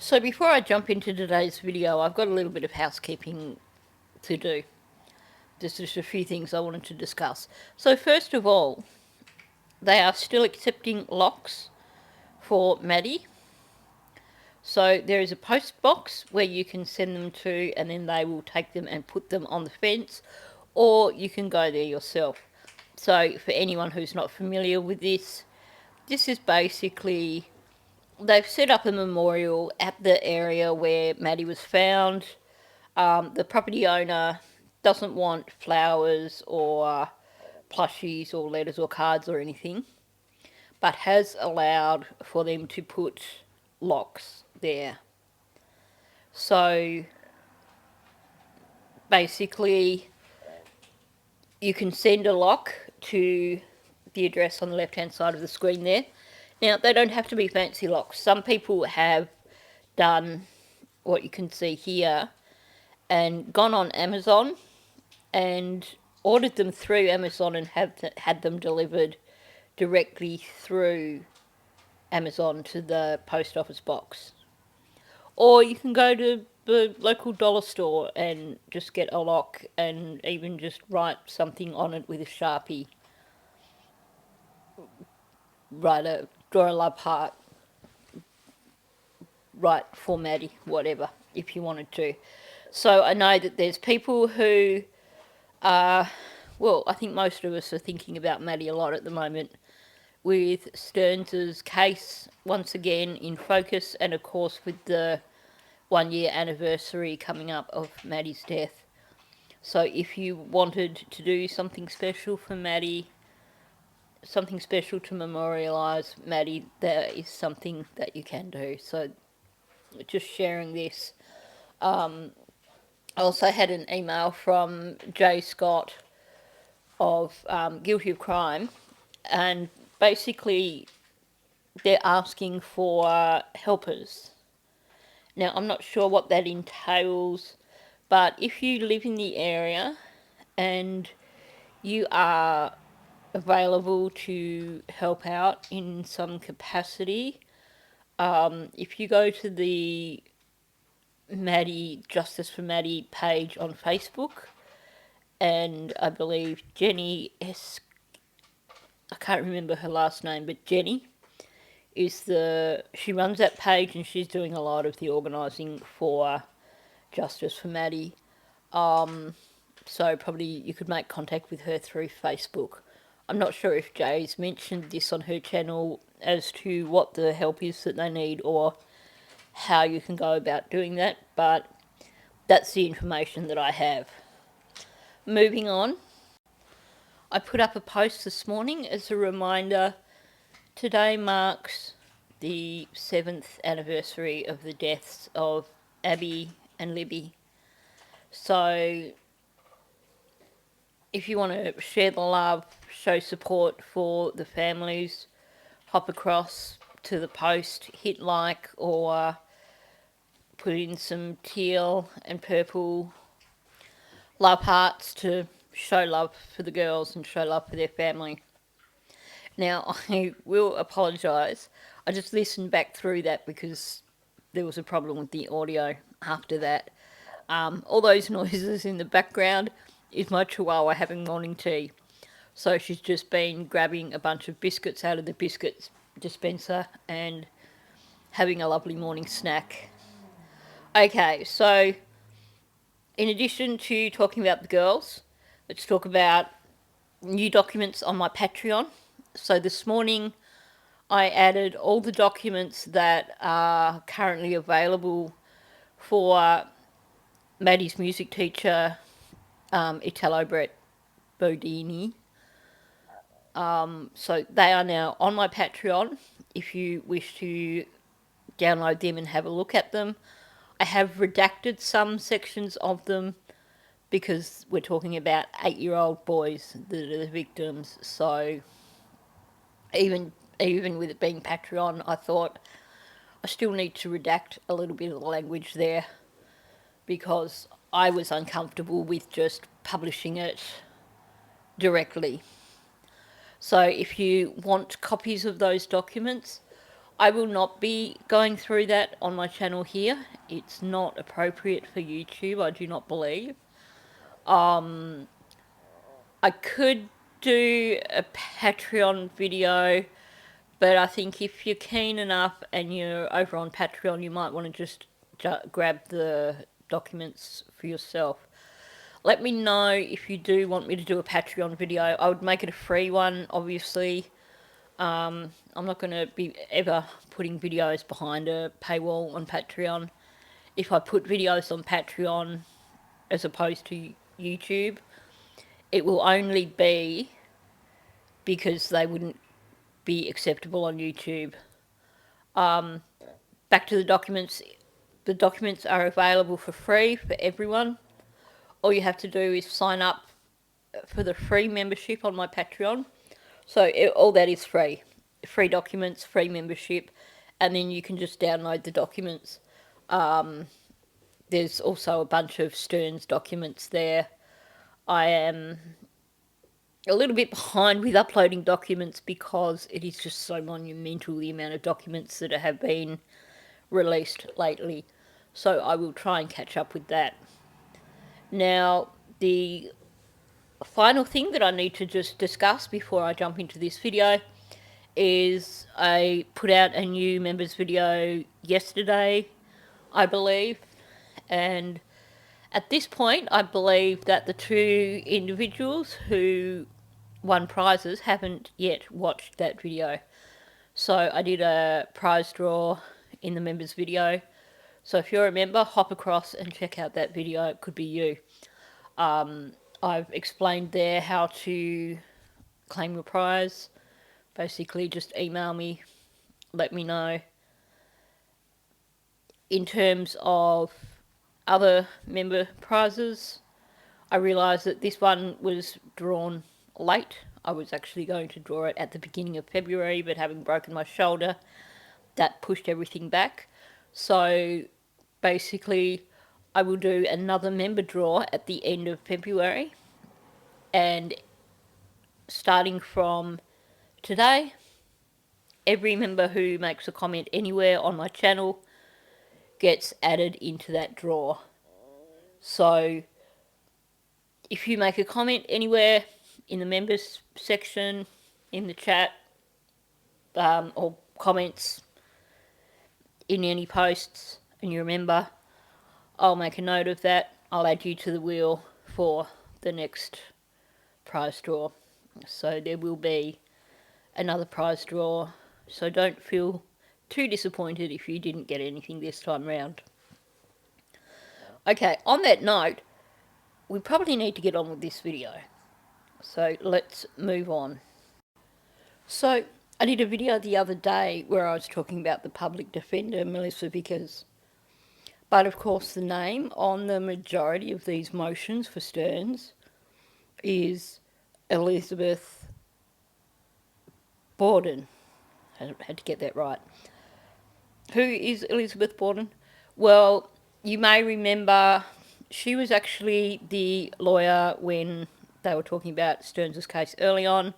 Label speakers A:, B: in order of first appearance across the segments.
A: So before I jump into today's video, I've got a little bit of housekeeping to do. Just a few things I wanted to discuss. So first of all, they are still accepting locks for Maddie. So there is a post box where you can send them to, and then they will take them and put them on the fence, or you can go there yourself. So for anyone who's not familiar with this, this is basically, they've set up a memorial at the area where Maddie was found. The property owner doesn't want flowers or plushies or letters or cards or anything, but has allowed for them to put locks there. So basically, you can send a lock to the address on the left hand side of the screen there. Now, they don't have to be fancy locks. Some people have done what you can see here and gone on Amazon and ordered them through Amazon and had them delivered directly through Amazon to the post office box. Or you can go to the local dollar store and just get a lock and even just write something on it with a Sharpie. Draw a love heart, write for Maddie, whatever, if you wanted to. So I know that there's people who are, well, I think most of us are thinking about Maddie a lot at the moment, with Stearns' case once again in focus, and of course with the 1 year anniversary coming up of Maddie's death. So if you wanted to do something special for Maddie, something special to memorialise Maddie, there is something that you can do. So just sharing this. I also had an email from Jay Scott of Guilty of Crime, and basically they're asking for helpers. Now, I'm not sure what that entails, but if you live in the area and you are available to help out in some capacity, if you go to the Maddie Justice for Maddie page on Facebook, and I believe Jenny S, I can't remember her last name, but Jenny she runs that page and she's doing a lot of the organising for Justice for Maddie. So probably you could make contact with her through Facebook. I'm not sure if Jay's mentioned this on her channel as to what the help is that they need or how you can go about doing that, but that's the information that I have. Moving on, I put up a post this morning as a reminder. Today marks the 7th anniversary of the deaths of Abby and Libby. So if you want to share the love, show support for the families, hop across to the post, hit like, or put in some teal and purple love hearts to show love for the girls and show love for their family. Now, I will apologise. I just listened back through that because there was a problem with the audio after that. All those noises in the background is my chihuahua having morning tea. So she's just been grabbing a bunch of biscuits out of the biscuits dispenser and having a lovely morning snack. Okay, so in addition to talking about the girls, let's talk about new documents on my Patreon. So this morning I added all the documents that are currently available for Maddie's music teacher, Italo Brett Bodini. So they are now on my Patreon if you wish to download them and have a look at them. I have redacted some sections of them because we're talking about 8-year-old boys that are the victims. So even with it being Patreon, I thought I still need to redact a little bit of the language there because I was uncomfortable with just publishing it directly. So if you want copies of those documents, I will not be going through that on my channel here. It's not appropriate for YouTube, I do not believe. I could do a Patreon video, but I think if you're keen enough and you're over on Patreon, you might want to just grab the documents for yourself. Let me know if you do want me to do a Patreon video. I would make it a free one, obviously. I'm not going to be ever putting videos behind a paywall on Patreon. If I put videos on Patreon as opposed to YouTube, it will only be because they wouldn't be acceptable on YouTube. Back to the documents. The documents are available for free for everyone. All you have to do is sign up for the free membership on my Patreon. So all that is free. Free documents, free membership, and then you can just download the documents. There's also a bunch of Stearns documents there. I am a little bit behind with uploading documents because it is just so monumental, the amount of documents that have been released lately. So I will try and catch up with that. Now, the final thing that I need to just discuss before I jump into this video is I put out a new members video yesterday, I believe, and at this point I believe that the two individuals who won prizes haven't yet watched that video. So I did a prize draw in the members video. So if you're a member, hop across and check out that video. It could be you. I've explained there how to claim your prize. Basically, just email me, let me know. In terms of other member prizes, I realised that this one was drawn late. I was actually going to draw it at the beginning of February, but having broken my shoulder, that pushed everything back. So basically, I will do another member draw at the end of February, and starting from today, every member who makes a comment anywhere on my channel gets added into that draw. So if you make a comment anywhere in the members section, in the chat, or comments in any posts, and you're a member, I'll make a note of that. I'll add you to the wheel for the next prize draw. So there will be another prize draw. So don't feel too disappointed if you didn't get anything this time round. Okay, on that note, we probably need to get on with this video. So let's move on. So I did a video the other day where I was talking about the Public Defender Melissa Vickers. But of course the name on the majority of these motions for Stearns is Elizabeth Bourdon. I had to get that right. Who is Elizabeth Bourdon? Well, you may remember she was actually the lawyer when they were talking about Stearns' case early on,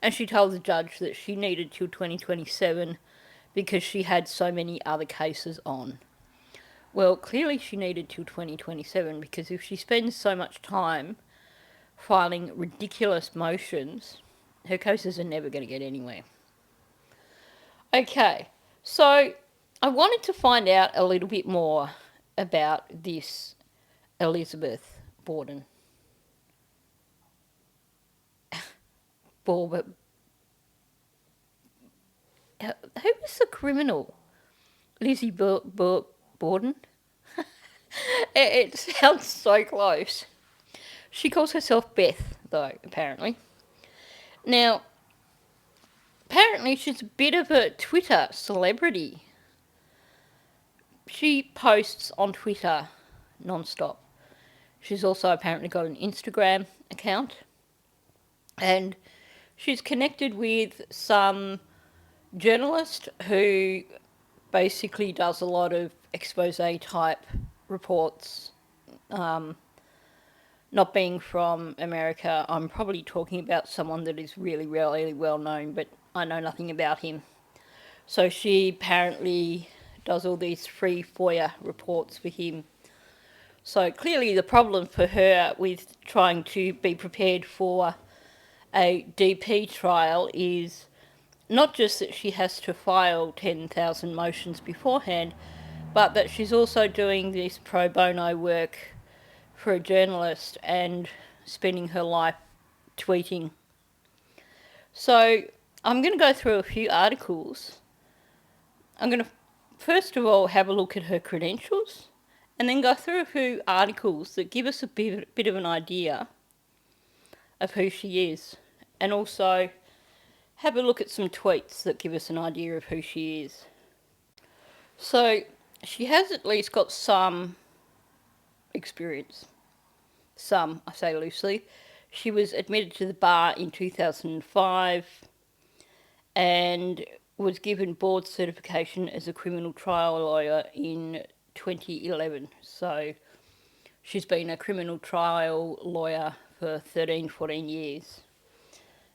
A: and she told the judge that she needed till 2027 because she had so many other cases on. Well, clearly she needed till 2027 because if she spends so much time filing ridiculous motions, her cases are never going to get anywhere. Okay, so I wanted to find out a little bit more about this Elizabeth Bourdon. Who was the criminal? Lizzie Bourdon? It sounds so close. She calls herself Beth, though, apparently. Now, apparently she's a bit of a Twitter celebrity. She posts on Twitter non-stop. She's also apparently got an Instagram account. And she's connected with some journalist who basically does a lot of expose type reports. Not being from America, I'm probably talking about someone that is really, really well known, but I know nothing about him. So she apparently does all these free FOIA reports for him. So clearly the problem for her with trying to be prepared for a DP trial is not just that she has to file 10,000 motions beforehand, but that she's also doing this pro bono work for a journalist and spending her life tweeting. So I'm going to go through a few articles. I'm going to first of all have a look at her credentials and then go through a few articles that give us a bit of an idea of who she is, and also have a look at some tweets that give us an idea of who she is. So she has at least got some experience. Some, I say loosely. She was admitted to the bar in 2005 and was given board certification as a criminal trial lawyer in 2011. So she's been a criminal trial lawyer for 13, 14 years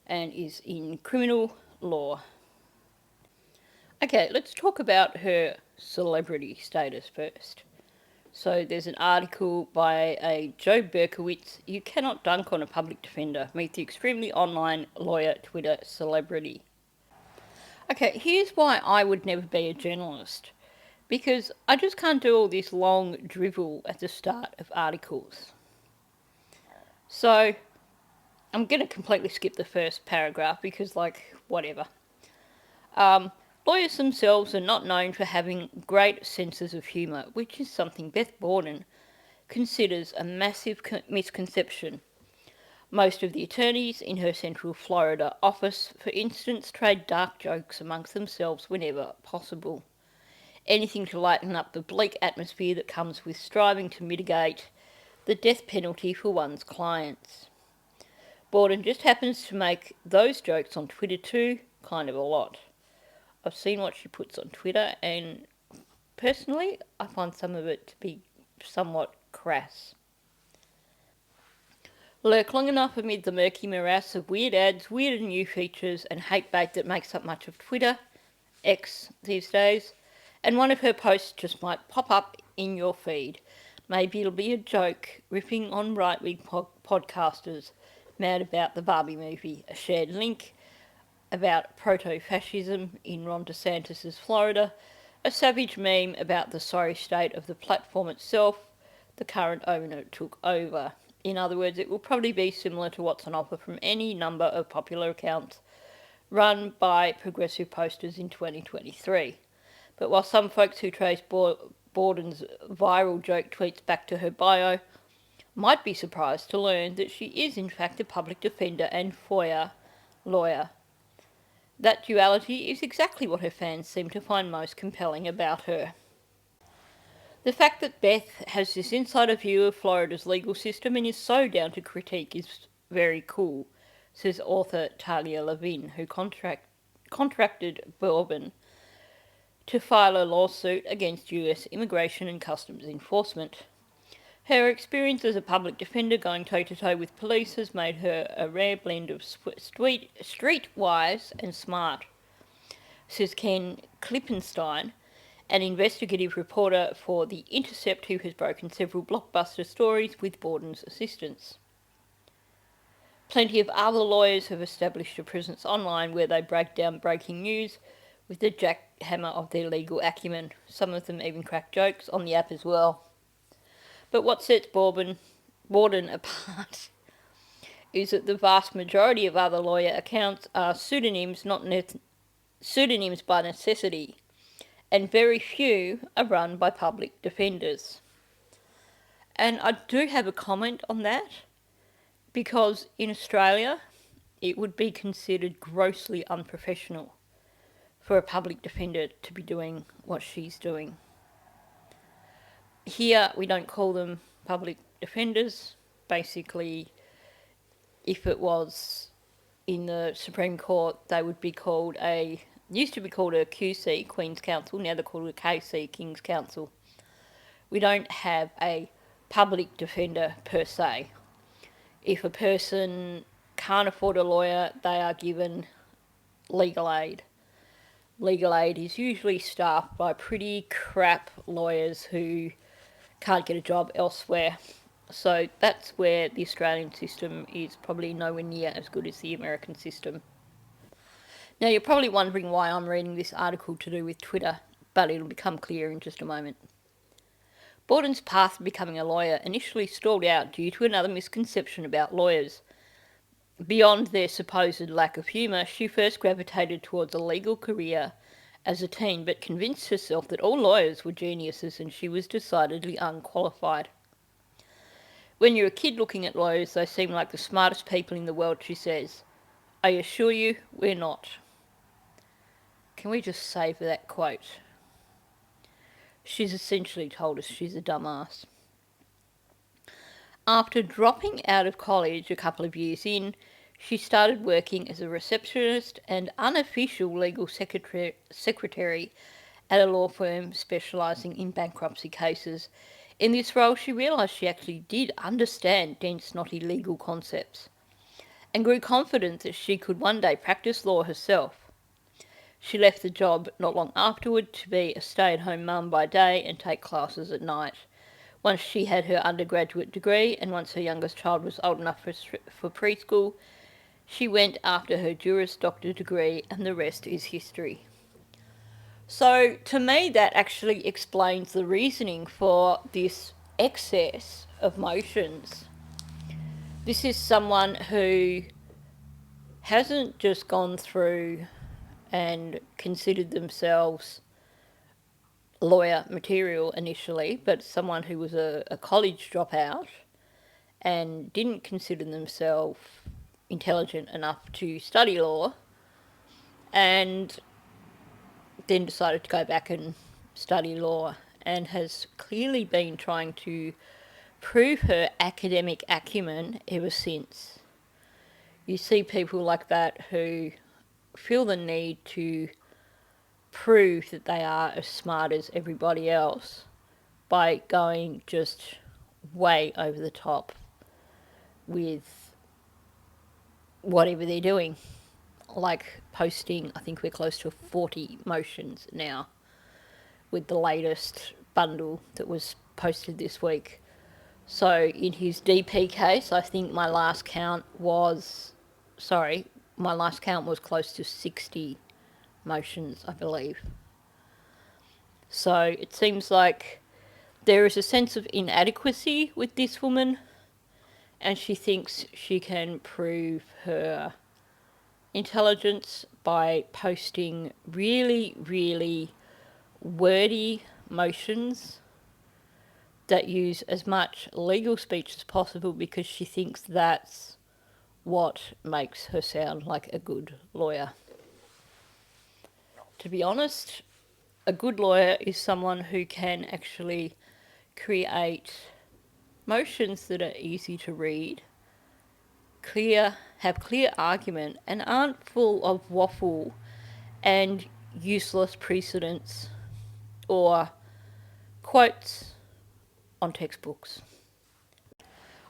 A: and is in criminal law. Okay, let's talk about her celebrity status first. So there's an article by a Joe Berkowitz, "You cannot dunk on a public defender. Meet the extremely online lawyer Twitter celebrity." Okay, here's why I would never be a journalist. Because I just can't do all this long drivel at the start of articles. So I'm going to completely skip the first paragraph because, whatever. Lawyers themselves are not known for having great senses of humour, which is something Beth Bourdon considers a massive misconception. Most of the attorneys in her Central Florida office, for instance, trade dark jokes amongst themselves whenever possible. Anything to lighten up the bleak atmosphere that comes with striving to mitigate the death penalty for one's clients. Bourdon just happens to make those jokes on Twitter too, kind of a lot. I've seen what she puts on Twitter, and personally, I find some of it to be somewhat crass. Lurk long enough amid the murky morass of weird ads, weird and new features, and hate bait that makes up much of Twitter, X these days, and one of her posts just might pop up in your feed. Maybe it'll be a joke, riffing on right-wing podcasters mad about the Barbie movie, a shared link about proto-fascism in Ron DeSantis' Florida, a savage meme about the sorry state of the platform itself the current owner took over. In other words, it will probably be similar to what's on offer from any number of popular accounts run by progressive posters in 2023. But while some folks who trace Bourdon's viral joke tweets back to her bio might be surprised to learn that she is in fact a public defender and FOIA lawyer. That duality is exactly what her fans seem to find most compelling about her. The fact that Beth has this insider view of Florida's legal system and is so down to critique is very cool, says author Talia Levin, who contracted Bourdon to file a lawsuit against US Immigration and Customs Enforcement. Her experience as a public defender going toe-to-toe with police has made her a rare blend of streetwise and smart, says Ken Klippenstein, an investigative reporter for The Intercept who has broken several blockbuster stories with Bourdon's assistance. Plenty of other lawyers have established a presence online where they break down breaking news with the jackhammer of their legal acumen. Some of them even crack jokes on the app as well. But what sets Bourdon apart is that the vast majority of other lawyer accounts are pseudonyms, pseudonyms by necessity, and very few are run by public defenders. And I do have a comment on that, because in Australia it would be considered grossly unprofessional for a public defender to be doing what she's doing. Here we don't call them public defenders. Basically, if it was in the Supreme Court, they would be called used to be called a QC, Queen's Counsel, now they're called a KC, King's Counsel. We don't have a public defender per se. If a person can't afford a lawyer, they are given legal aid. legal aid is usually staffed by pretty crap lawyers who can't get a job elsewhere. So that's where the Australian system is probably nowhere near as good as the American system. Now, you're probably wondering why I'm reading this article to do with Twitter, but it'll become clear in just a moment. Bourdon's path to becoming a lawyer initially stalled out due to another misconception about lawyers. Beyond their supposed lack of humour, she first gravitated towards a legal career as a teen, but convinced herself that all lawyers were geniuses and she was decidedly unqualified. When you're a kid looking at lawyers, they seem like the smartest people in the world, she says. I assure you, we're not. Can we just savour that quote? She's essentially told us she's a dumbass. After dropping out of college a couple of years in, she started working as a receptionist and unofficial legal secretary at a law firm specialising in bankruptcy cases. In this role, she realised she actually did understand dense, knotty legal concepts and grew confident that she could one day practice law herself. She left the job not long afterward to be a stay-at-home mum by day and take classes at night. Once she had her undergraduate degree and once her youngest child was old enough for preschool, she went after her Juris Doctor degree, and the rest is history. So to me, that actually explains the reasoning for this excess of motions. This is someone who hasn't just gone through and considered themselves lawyer material initially, but someone who was a college dropout and didn't consider themselves intelligent enough to study law, and then decided to go back and study law, and has clearly been trying to prove her academic acumen ever since. You see people like that who feel the need to prove that they are as smart as everybody else by going just way over the top with whatever they're doing. Like posting, I think we're close to 40 motions now with the latest bundle that was posted this week. So in his DP case, I think my last count was close to 60 motions, I believe. So it seems like there is a sense of inadequacy with this woman, and she thinks she can prove her intelligence by posting really, really wordy motions that use as much legal speech as possible, because she thinks that's what makes her sound like a good lawyer. To be honest, a good lawyer is someone who can actually create motions that are easy to read, have clear argument, and aren't full of waffle and useless precedents or quotes on textbooks.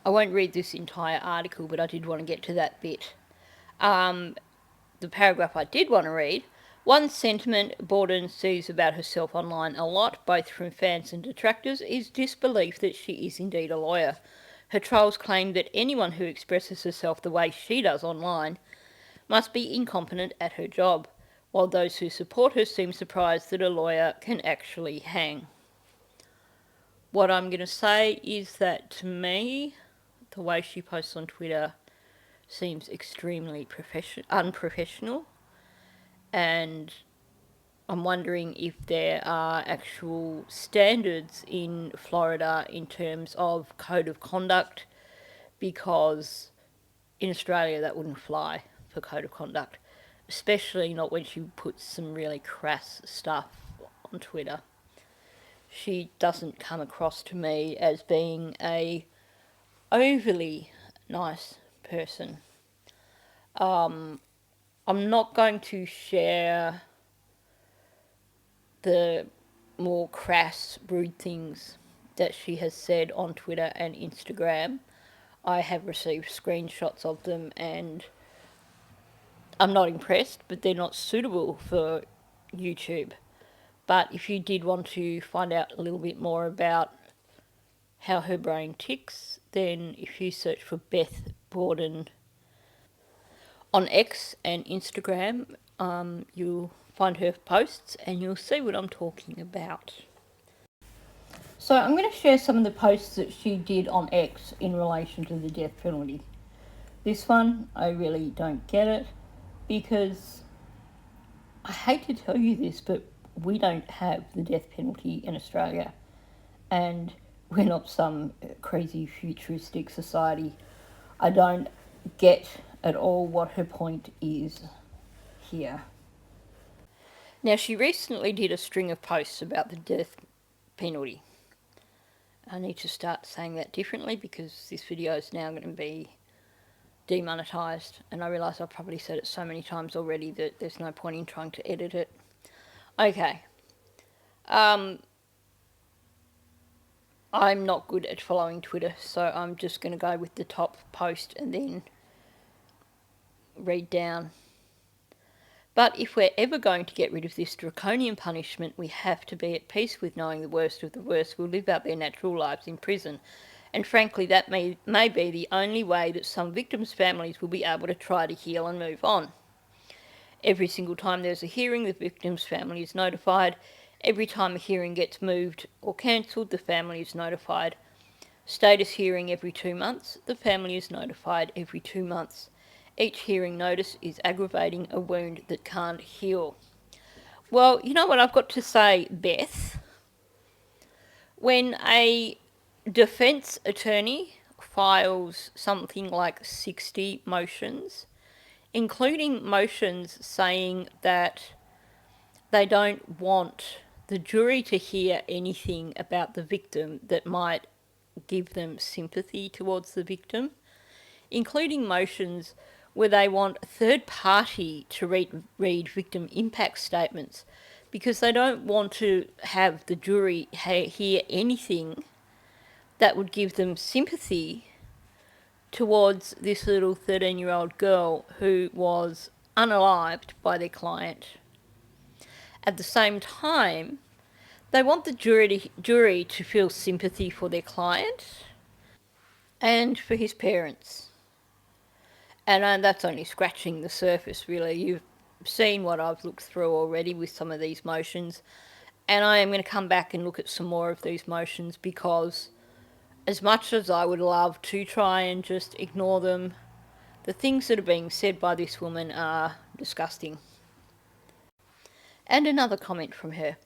A: I won't read this entire article, but I did want to get to that bit. The paragraph I did want to read: one sentiment Bourdon sees about herself online a lot, both from fans and detractors, is disbelief that she is indeed a lawyer. Her trolls claim that anyone who expresses herself the way she does online must be incompetent at her job, while those who support her seem surprised that a lawyer can actually hang. What I'm going to say is that, to me, the way she posts on Twitter seems extremely unprofessional, and I'm wondering if there are actual standards in Florida in terms of code of conduct, because in Australia that wouldn't fly for code of conduct, especially not when she puts some really crass stuff on Twitter. She doesn't come across to me as being a overly nice person. I'm not going to share the more crass, rude things that she has said on Twitter and Instagram. I have received screenshots of them, and I'm not impressed, but they're not suitable for YouTube. But if you did want to find out a little bit more about how her brain ticks, then if you search for Beth Bourdon on X and Instagram, you'll find her posts and you'll see what I'm talking about. So I'm going to share some of the posts that she did on X in relation to the death penalty. This one, I really don't get it because I hate to tell you this, but we don't have the death penalty in Australia, and we're not some crazy futuristic society. I don't get at all what her point is here. Now, she recently did a string of posts about the death penalty. I need to start saying that differently because this video is now going to be demonetised, and I realise I've probably said it so many times already that there's no point in trying to edit it. Okay. I'm not good at following Twitter, so I'm just going to go with the top post and then read down. But if we're ever going to get rid of this draconian punishment, we have to be at peace with knowing the worst of the worst will live out their natural lives in prison. And frankly, that may be the only way that some victims' families will be able to try to heal and move on. Every single time there's a hearing, the victim's family is notified. Every time a hearing gets moved or cancelled, the family is notified. Status hearing every 2 months, the family is notified every 2 months. Each hearing notice is aggravating a wound that can't heal. Well, you know what I've got to say, Beth? When a defence attorney files something like 60 motions, including motions saying that they don't want the jury to hear anything about the victim that might give them sympathy towards the victim, including motions where they want a third party to read victim impact statements because they don't want to have the jury hear anything that would give them sympathy towards this little 13-year-old girl who was unalived by their client. At the same time, they want the jury to feel sympathy for their client and for his parents. And that's only scratching the surface, really. You've seen what I've looked through already with some of these motions. And I am going to come back and look at some more of these motions because as much as I would love to try and just ignore them, the things that are being said by this woman are disgusting. And another comment from her.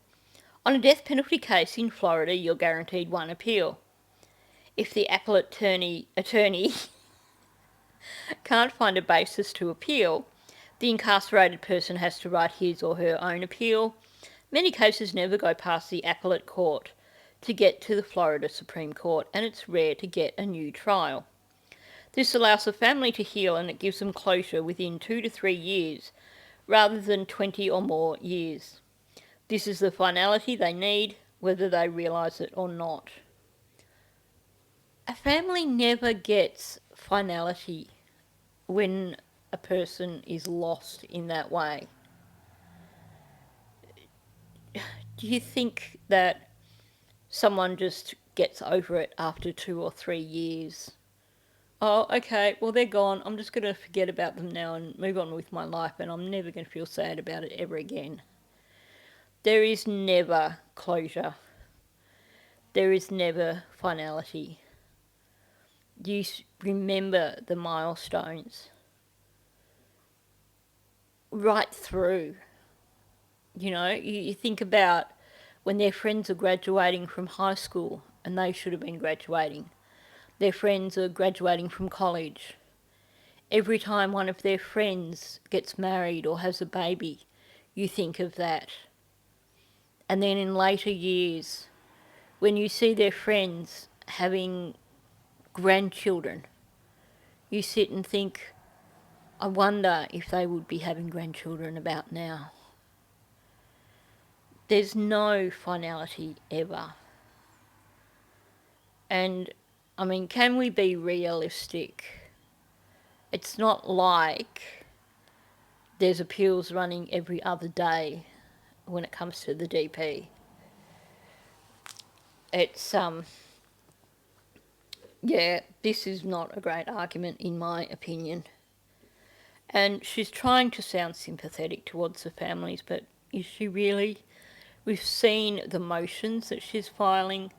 A: On a death penalty case in Florida, you're guaranteed one appeal. If the appellate attorney can't find a basis to appeal, the incarcerated person has to write his or her own appeal. Many cases never go past the appellate court to get to the Florida Supreme Court, and it's rare to get a new trial. This allows the family to heal and it gives them closure within 2 to 3 years, rather than 20 or more years. This is the finality they need, whether they realise it or not. A family never gets finality when a person is lost in that way. Do you think that someone just gets over it after 2 or 3 years? Oh, okay, well, they're gone. I'm just going to forget about them now and move on with my life, and I'm never going to feel sad about it ever again. There is never closure. There is never finality. You remember the milestones right through. You know, you think about when their friends are graduating from high school and they should have been graduating. Their friends are graduating from college. Every time one of their friends gets married or has a baby, you think of that. And then in later years, when you see their friends having grandchildren, you sit and think, I wonder if they would be having grandchildren about now. There's no finality ever. And, I mean, can we be realistic? It's not like there's appeals running every other day when it comes to the DP. It's, yeah, this is not a great argument in my opinion. And she's trying to sound sympathetic towards the families, but is she really? We've seen the motions that she's filing.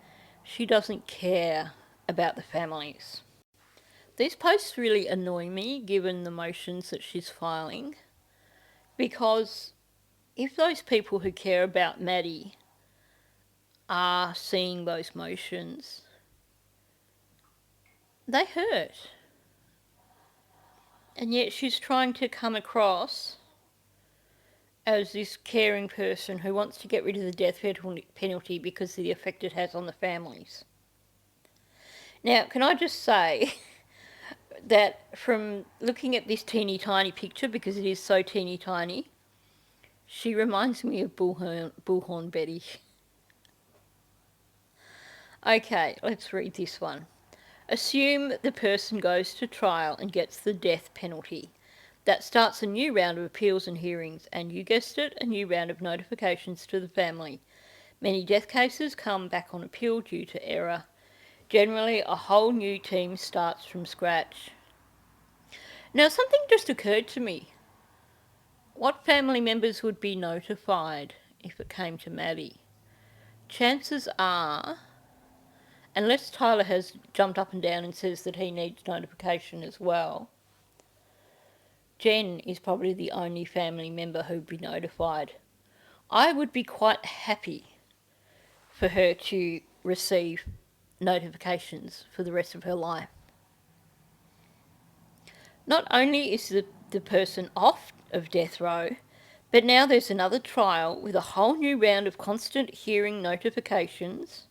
A: She doesn't care about the families. These posts really annoy me, given the motions that she's filing, because if those people who care about Maddie are seeing those motions, they hurt. And yet she's trying to come across as this caring person who wants to get rid of the death penalty because of the effect it has on the families. Now, can I just say that from looking at this teeny tiny picture, because it is so teeny tiny, she reminds me of Bullhorn Betty. Okay, let's read this one. Assume the person goes to trial and gets the death penalty. That starts a new round of appeals and hearings, and you guessed it, a new round of notifications to the family. Many death cases come back on appeal due to error. Generally, a whole new team starts from scratch. Now, something just occurred to me. What family members would be notified if it came to Maddie? Chances are, unless Tyler has jumped up and down and says that he needs notification as well, Jen is probably the only family member who'd be notified. I would be quite happy for her to receive notifications for the rest of her life. Not only is the person off of death row, but now there's another trial with a whole new round of constant hearing notifications.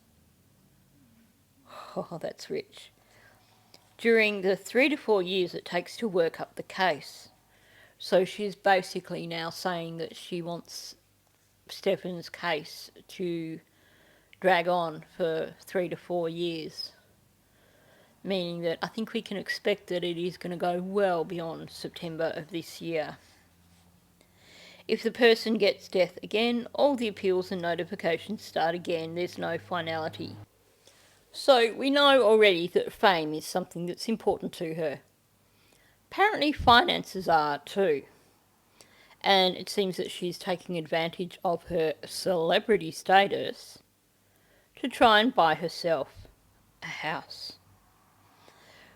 A: Oh, that's rich. During the 3 to 4 years it takes to work up the case. So she's basically now saying that she wants Stefan's case to drag on for 3 to 4 years. Meaning that I think we can expect that it is going to go well beyond September of this year. If the person gets death again, all the appeals and notifications start again. There's no finality. So we know already that fame is something that's important to her. Apparently finances are too. And it seems that she's taking advantage of her celebrity status to try and buy herself a house.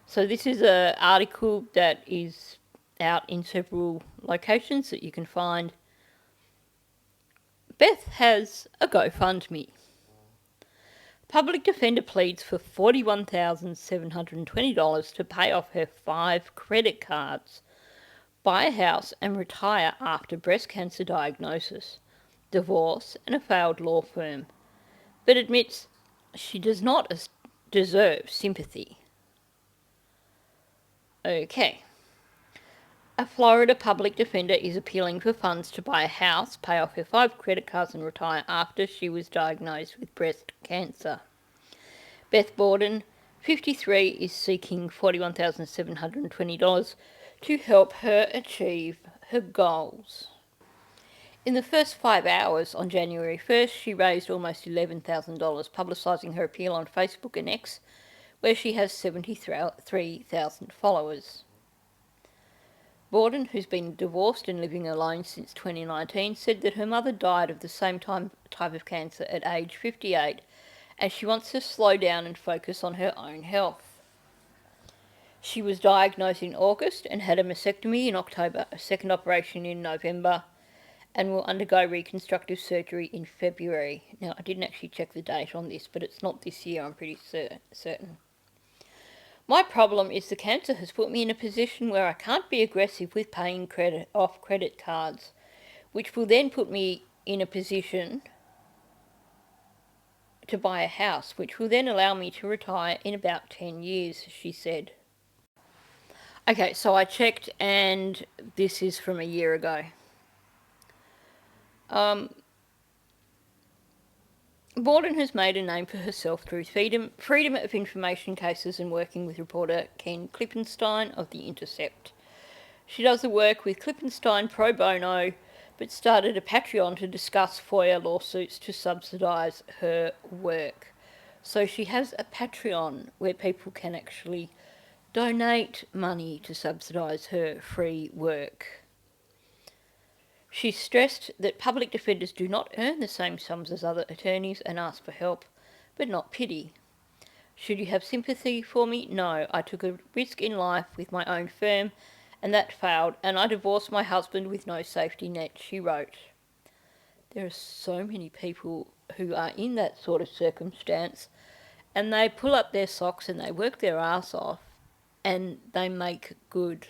A: So this is an article that is out in several locations that you can find. Beth has a GoFundMe. Public Defender pleads for $41,720 to pay off her 5 credit cards, buy a house and retire after breast cancer diagnosis, divorce and a failed law firm, but admits she does not deserve sympathy. Okay. A Florida public defender is appealing for funds to buy a house, pay off her 5 credit cards and retire after she was diagnosed with breast cancer. Beth Bourdon, 53, is seeking $41,720 to help her achieve her goals. In the first 5 hours on January 1st, she raised almost $11,000, publicising her appeal on Facebook and X, where she has 73,000 followers. Bourdon, who's been divorced and living alone since 2019, said that her mother died of the same type of cancer at age 58, and she wants to slow down and focus on her own health. She was diagnosed in August and had a mastectomy in October, a second operation in November, and will undergo reconstructive surgery in February. Now, I didn't actually check the date on this, but it's not this year, I'm pretty certain. My problem is the cancer has put me in a position where I can't be aggressive with paying off credit cards, which will then put me in a position to buy a house, which will then allow me to retire in about 10 years, she said. Okay, so I checked and this is from a year ago. Bourdon has made a name for herself through freedom of information cases and working with reporter Ken Klippenstein of The Intercept. She does the work with Klippenstein pro bono, but started a Patreon to discuss FOIA lawsuits to subsidise her work. So she has a Patreon where people can actually donate money to subsidise her free work. She stressed that public defenders do not earn the same sums as other attorneys and ask for help, but not pity. Should you have sympathy for me? No. I took a risk in life with my own firm, and that failed, and I divorced my husband with no safety net, she wrote. There are so many people who are in that sort of circumstance, and they pull up their socks and they work their ass off, and they make good.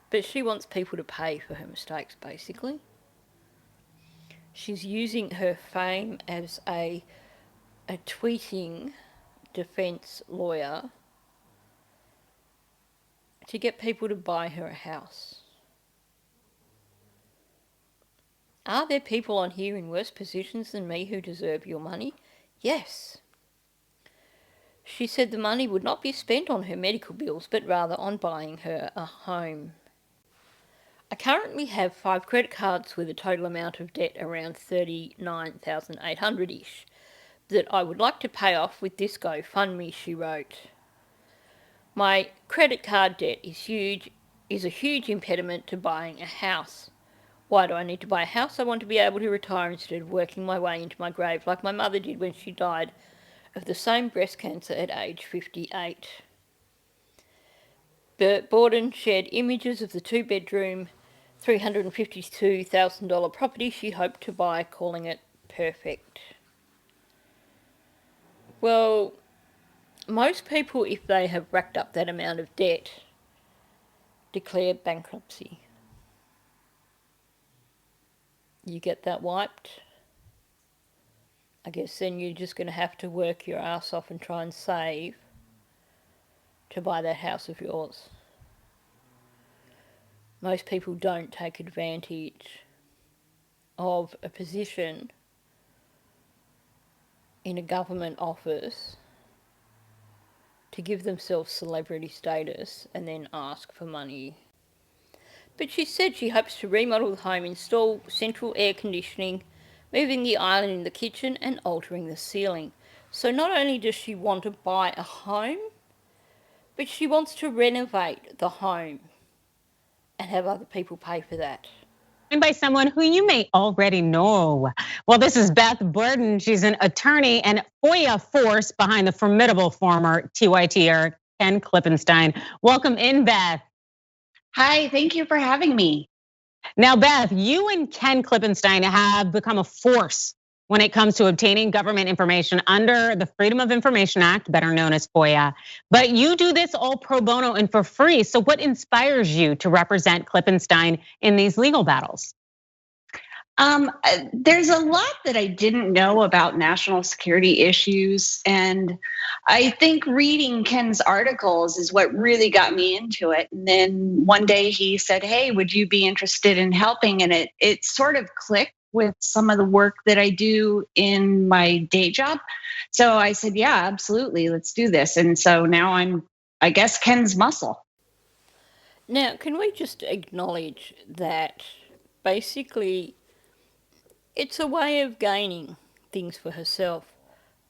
A: But she wants people to pay for her mistakes, basically. She's using her fame as a tweeting defence lawyer to get people to buy her a house. Are there people on here in worse positions than me who deserve your money? Yes. She said the money would not be spent on her medical bills, but rather on buying her a home. I currently have 5 credit cards with a total amount of debt around $39,800-ish that I would like to pay off with this GoFundMe, she wrote. My credit card debt is a huge impediment to buying a house. Why do I need to buy a house? I want to be able to retire instead of working my way into my grave like my mother did when she died of the same breast cancer at age 58. Bourdon shared images of the 2-bedroom, $352,000 property she hoped to buy, calling it perfect. Well, most people, if they have racked up that amount of debt, declare bankruptcy. You get that wiped. I guess then you're just going to have to work your ass off and try and save to buy that house of yours. Most people don't take advantage of a position in a government office to give themselves celebrity status and then ask for money. But she said she hopes to remodel the home, install central air conditioning, moving the island in the kitchen and altering the ceiling. So not only does she want to buy a home, but she wants to renovate the home and have other people pay for that.
B: By someone who you may already know. Well, this is Beth Bourdon. She's an attorney and FOIA force behind the formidable former TYTer Ken Klippenstein. Welcome in, Beth.
C: Hi, thank you for having me.
B: Now, Beth, you and Ken Klippenstein have become a force when it comes to obtaining government information under the Freedom of Information Act, better known as FOIA. But you do this all pro bono and for free. So what inspires you to represent Klippenstein in these legal battles?
C: There's a lot that I didn't know about national security issues. And I think reading Ken's articles is what really got me into it. And then one day he said, hey, would you be interested in helping? And it sort of clicked with some of the work that I do in my day job. So I said, yeah, absolutely, let's do this. And so now I guess, Ken's muscle.
A: Now, can we just acknowledge that basically it's a way of gaining things for herself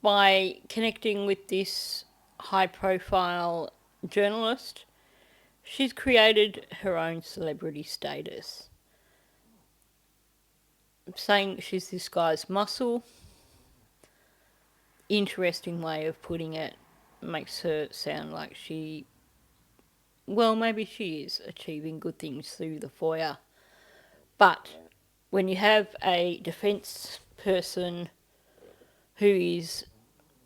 A: by connecting with this high-profile journalist? She's created her own celebrity status. Saying she's this guy's muscle, interesting way of putting it, makes her sound like maybe she is achieving good things through the FOIA. But when you have a defence person who is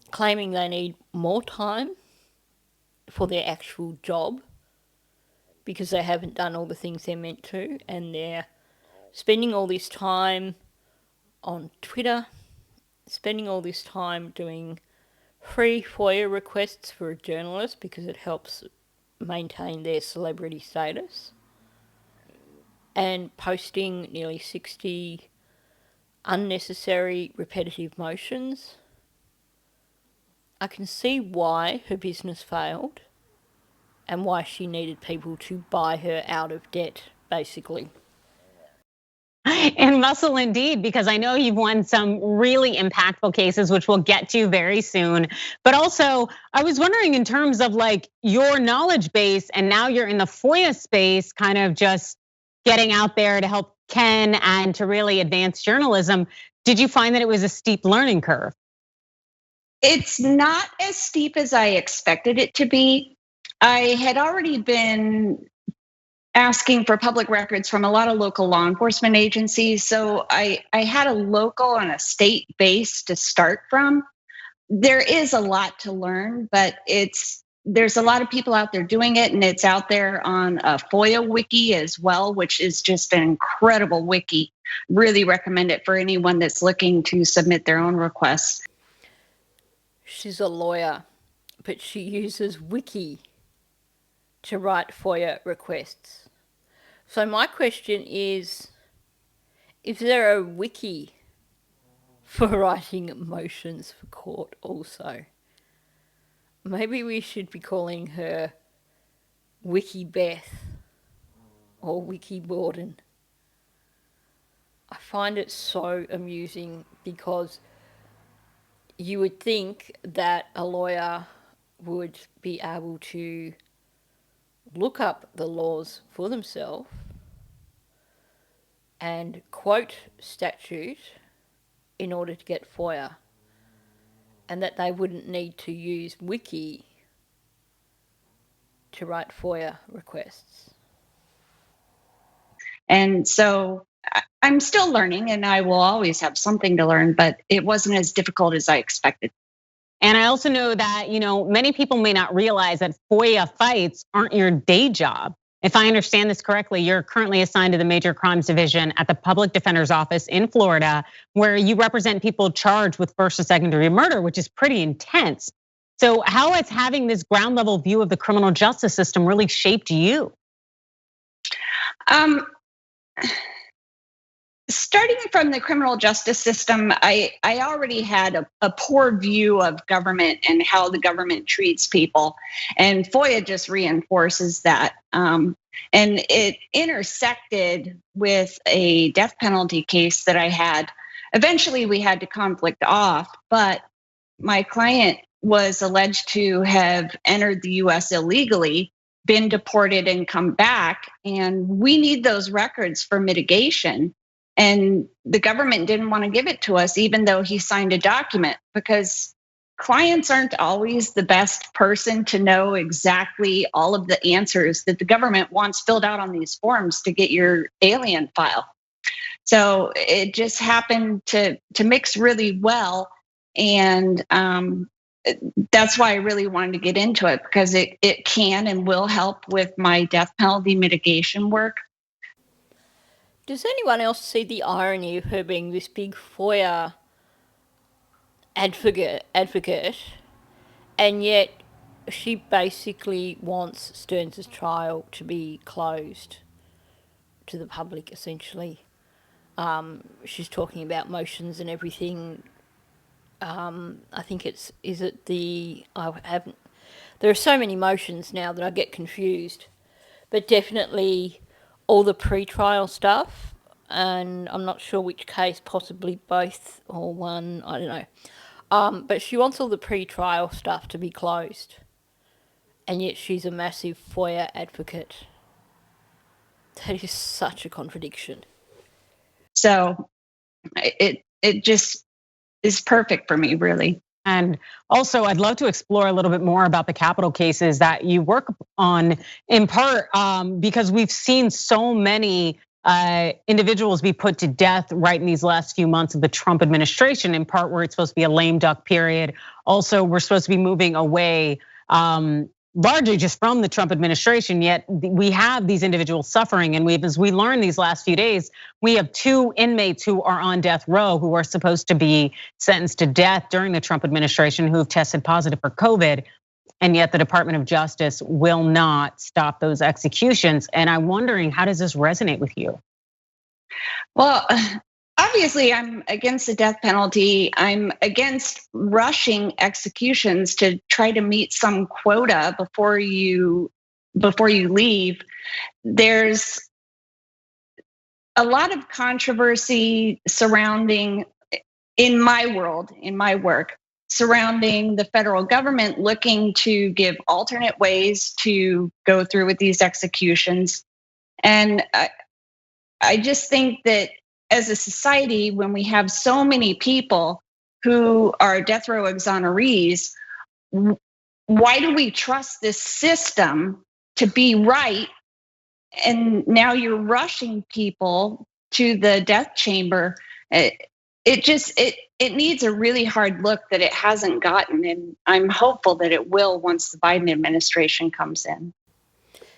A: claiming they need more time for their actual job because they haven't done all the things they're meant to, and they're spending all this time on Twitter, spending all this time doing free FOIA requests for a journalist because it helps maintain their celebrity status, and posting nearly 60 unnecessary repetitive motions, I can see why her business failed and why she needed people to buy her out of debt, basically.
B: And muscle indeed, because I know you've won some really impactful cases, which we'll get to very soon. But also, I was wondering in terms of like your knowledge base, and now you're in the FOIA space, kind of just getting out there to help Ken and to really advance journalism. Did you find that it was a steep learning curve?
C: It's not as steep as I expected it to be. I had already been asking for public records from a lot of local law enforcement agencies. So I had a local and a state base to start from. There is a lot to learn, but there's a lot of people out there doing it, and it's out there on a FOIA wiki as well, which is just an incredible wiki. Really recommend it for anyone that's looking to submit their own requests.
A: She's a lawyer, but she uses wiki to write FOIA requests. So my question is there a wiki for writing motions for court also? Maybe we should be calling her Wiki Beth or Wiki Bourdon. I find it so amusing because you would think that a lawyer would be able to look up the laws for themselves and quote statute in order to get FOIA, and that they wouldn't need to use wiki to write FOIA requests.
C: And so I'm still learning, and I will always have something to learn, but it wasn't as difficult as I expected.
B: And I also know that, many people may not realize that FOIA fights aren't your day job. If I understand this correctly, you're currently assigned to the Major Crimes Division at the Public Defender's Office in Florida, where you represent people charged with first and second degree murder, which is pretty intense. So how has having this ground level view of the criminal justice system really shaped you?
C: Starting from the criminal justice system, I already had a poor view of government and how the government treats people. And FOIA just reinforces that. And it intersected with a death penalty case that I had. Eventually, we had to conflict off, but my client was alleged to have entered the US illegally, been deported, and come back. And we need those records for mitigation. And the government didn't want to give it to us, even though he signed a document, because clients aren't always the best person to know exactly all of the answers that the government wants filled out on these forms to get your alien file. So it just happened to mix really well. And that's why I really wanted to get into it, because it can and will help with my death penalty mitigation work.
A: Does anyone else see the irony of her being this big FOIA advocate, and yet she basically wants Stearns' trial to be closed to the public, essentially? She's talking about motions and everything. I think there are so many motions now that I get confused, but definitely all the pre-trial stuff, and I'm not sure which case, possibly both or one, I don't know. But she wants all the pre-trial stuff to be closed, and yet she's a massive FOIA advocate. That is such a contradiction.
C: So it just is perfect for me, really.
B: And also, I'd love to explore a little bit more about the capital cases that you work on, in part because we've seen so many individuals be put to death right in these last few months of the Trump administration, in part where it's supposed to be a lame duck period. Also, we're supposed to be moving away largely just from the Trump administration, yet we have these individuals suffering. And as we learned these last few days, we have 2 inmates who are on death row who are supposed to be sentenced to death during the Trump administration who've tested positive for COVID. And yet the Department of Justice will not stop those executions. And I'm wondering, how does this resonate with you?
C: Well, obviously, I'm against the death penalty. I'm against rushing executions to try to meet some quota before you leave. There's a lot of controversy surrounding, in my world, in my work, surrounding the federal government looking to give alternate ways to go through with these executions. And I just think that as a society, when we have so many people who are death row exonerees, why do we trust this system to be right? And now you're rushing people to the death chamber. It needs a really hard look that it hasn't gotten, and I'm hopeful that it will once the Biden administration comes in.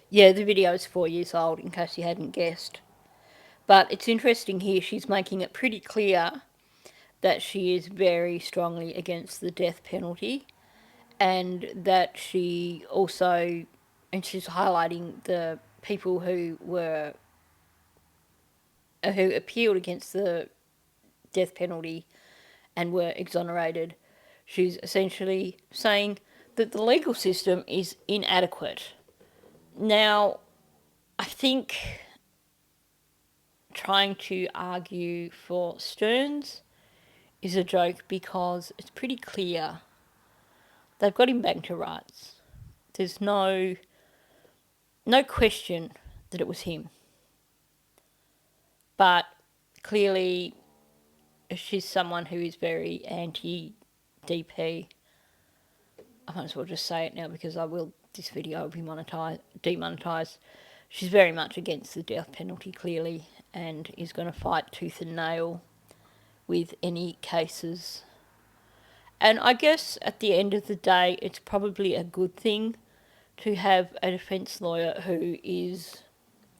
A: Yeah, the video is 4 years old, in case you hadn't guessed. But it's interesting here, she's making it pretty clear that she is very strongly against the death penalty, and that she also, and she's highlighting the people who appealed against the death penalty and were exonerated. She's essentially saying that the legal system is inadequate. Now, I think trying to argue for Stearns is a joke, because it's pretty clear they've got him back to rights. There's no question that it was him. But clearly, she's someone who is very anti-DP. I might as well just say it now, because this video will be demonetised. She's very much against the death penalty, clearly, and is going to fight tooth and nail with any cases. And I guess at the end of the day, it's probably a good thing to have a defence lawyer who is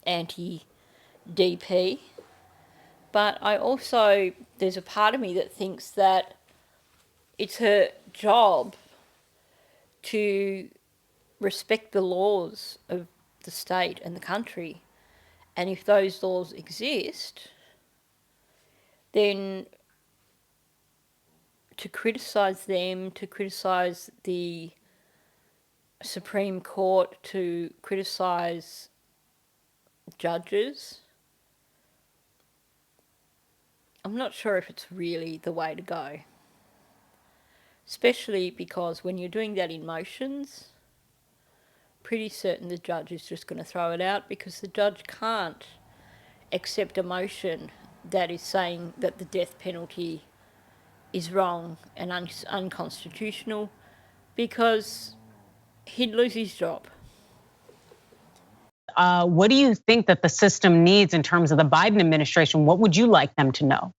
A: anti-DP. But there's a part of me that thinks that it's her job to respect the laws of the state and the country. And if those laws exist, then to criticise them, to criticise the Supreme Court, to criticise judges, I'm not sure if it's really the way to go. Especially because when you're doing that in motions, pretty certain the judge is just going to throw it out, because the judge can't accept a motion that is saying that the death penalty is wrong and unconstitutional, because he'd lose his job.
B: What do you think that the system needs in terms of the Biden administration? What would you like them to know?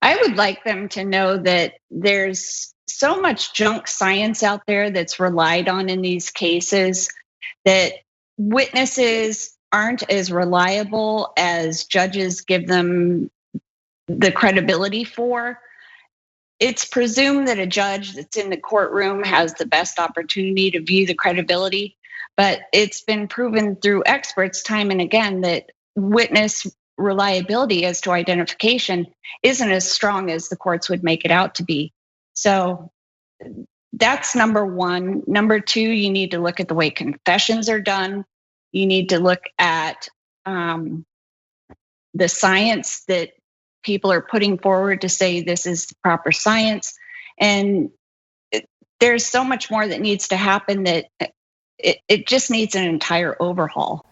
C: I would like them to know that there's so much junk science out there that's relied on in these cases, that witnesses aren't as reliable as judges give them the credibility for. It's presumed that a judge that's in the courtroom has the best opportunity to view the credibility, but it's been proven through experts time and again that witness reliability as to identification isn't as strong as the courts would make it out to be. So that's number one. Number two, you need to look at the way confessions are done. You need to look at the science that people are putting forward to say this is the proper science. And there's so much more that needs to happen that it just needs an entire overhaul.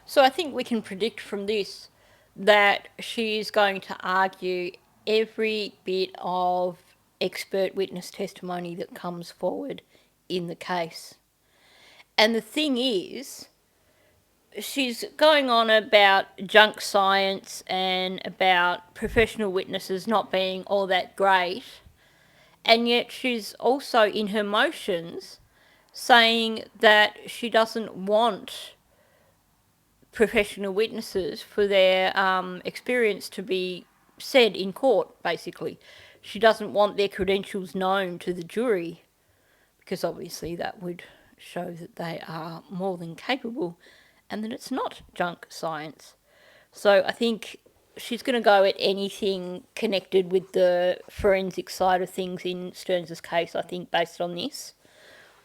A: So I think we can predict from this that she's going to argue every bit of expert witness testimony that comes forward in the case. And the thing is, she's going on about junk science and about professional witnesses not being all that great, and yet she's also in her motions saying that she doesn't want professional witnesses for their experience to be said in court, basically. She doesn't want their credentials known to the jury, because obviously that would show that they are more than capable and that it's not junk science. So I think she's going to go at anything connected with the forensic side of things in Stearns' case, I think, based on this.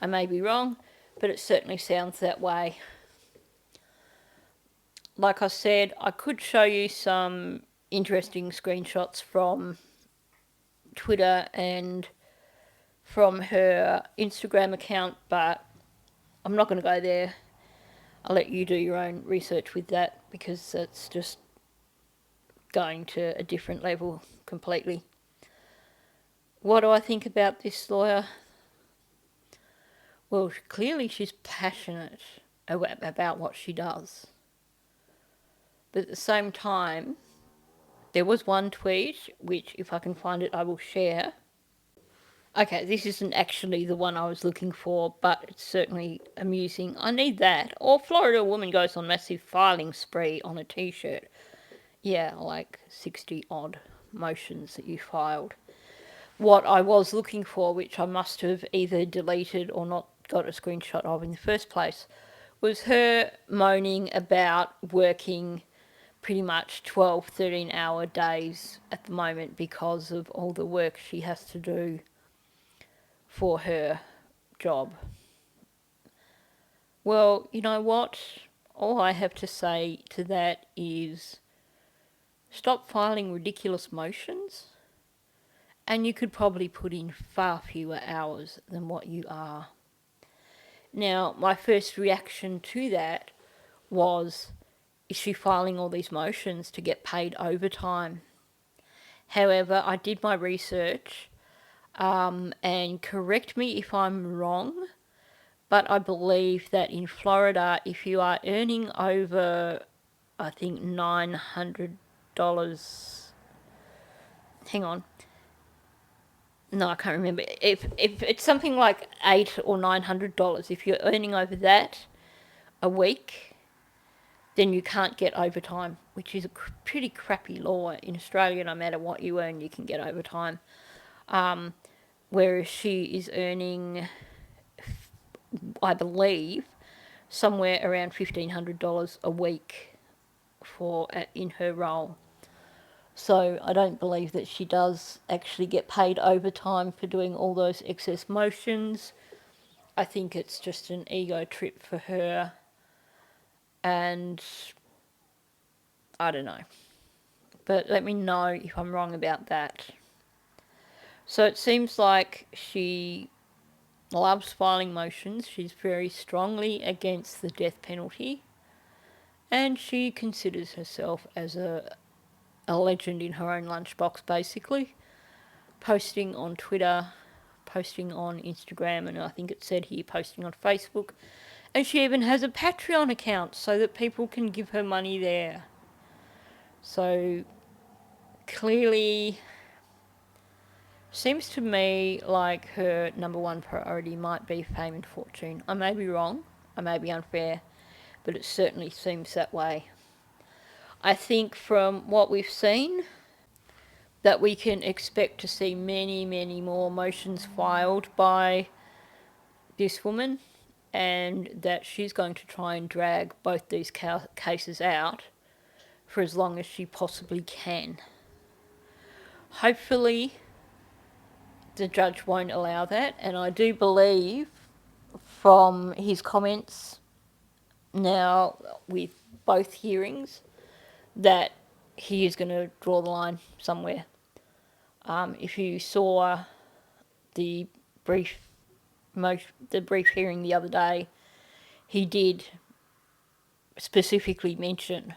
A: I may be wrong, but it certainly sounds that way. like I said, I could show you some interesting screenshots from Twitter and from her Instagram account, but I'm not going to go there. I'll let you do your own research with that because that's just going to a different level completely. What do I think about this lawyer? Well, clearly she's passionate about what she does. But at the same time, there was one tweet, which if I can find it, I will share. Okay, this isn't actually the one I was looking for, but it's certainly amusing. I need that. Or Florida woman goes on massive filing spree on a t-shirt. Yeah, like 60 odd motions that you filed. What I was looking for, which I must have either deleted or not got a screenshot of in the first place, was her moaning about working pretty much 12, 13-hour days at the moment because of all the work she has to do for her job. Well, you know what? All I have to say to that is stop filing ridiculous motions, and you could probably put in far fewer hours than what you are. Now, my first reaction to that was, is she filing all these motions to get paid overtime? However, I did my research, and correct me if I'm wrong, but I believe that in Florida, if you are earning over, I think, $900, hang on, no, I can't remember. If it's something like $800 or $900, if you're earning over that a week, then you can't get overtime, which is a pretty crappy law in Australia. No matter what you earn, you can get overtime. Whereas she is earning, I believe, somewhere around $1,500 a week in her role. So I don't believe that she does actually get paid overtime for doing all those excess motions. I think it's just an ego trip for her, and I don't know. But let me know if I'm wrong about that. So it seems like she loves filing motions. She's very strongly against the death penalty, and she considers herself as a legend in her own lunchbox, basically. Posting on Twitter, posting on Instagram, and I think it said here posting on Facebook. And she even has a Patreon account so that people can give her money there. So clearly, seems to me like her number one priority might be fame and fortune. I may be wrong, I may be unfair, but it certainly seems that way. I think from what we've seen, that we can expect to see many, many more motions filed by this woman, and that she's going to try and drag both these cases out for as long as she possibly can. Hopefully, the judge won't allow that, and I do believe from his comments now with both hearings that he is going to draw the line somewhere. If you saw the brief hearing the other day, he did specifically mention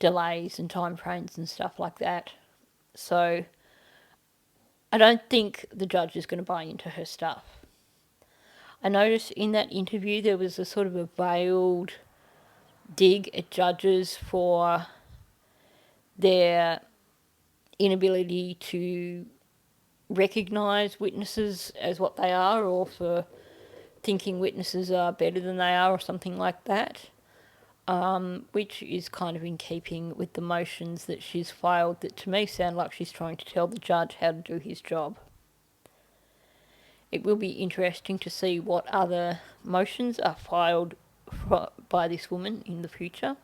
A: delays and time frames and stuff like that. So I don't think the judge is going to buy into her stuff. I noticed in that interview there was a sort of a veiled dig at judges for their inability to recognise witnesses as what they are, or for thinking witnesses are better than they are, or something like that, which is kind of in keeping with the motions that she's filed that to me sound like she's trying to tell the judge how to do his job. It will be interesting to see what other motions are filed by this woman in the future.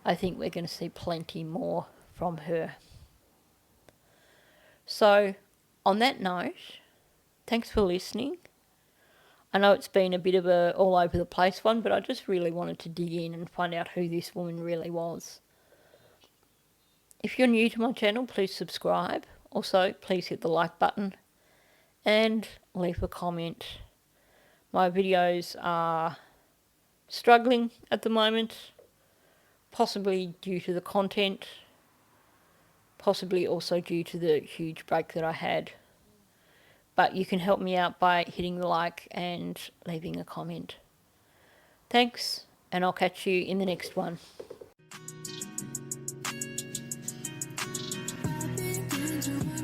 A: I think we're going to see plenty more from her. So, on that note, thanks for listening. I know it's been a bit of a all over the place one, but I just really wanted to dig in and find out who this woman really was. If you're new to my channel, please subscribe. Also, please hit the like button and leave a comment. My videos are struggling at the moment, possibly due to the content, possibly also due to the huge break that I had. But you can help me out by hitting the like and leaving a comment. Thanks, and I'll catch you in the next one.
D: I've been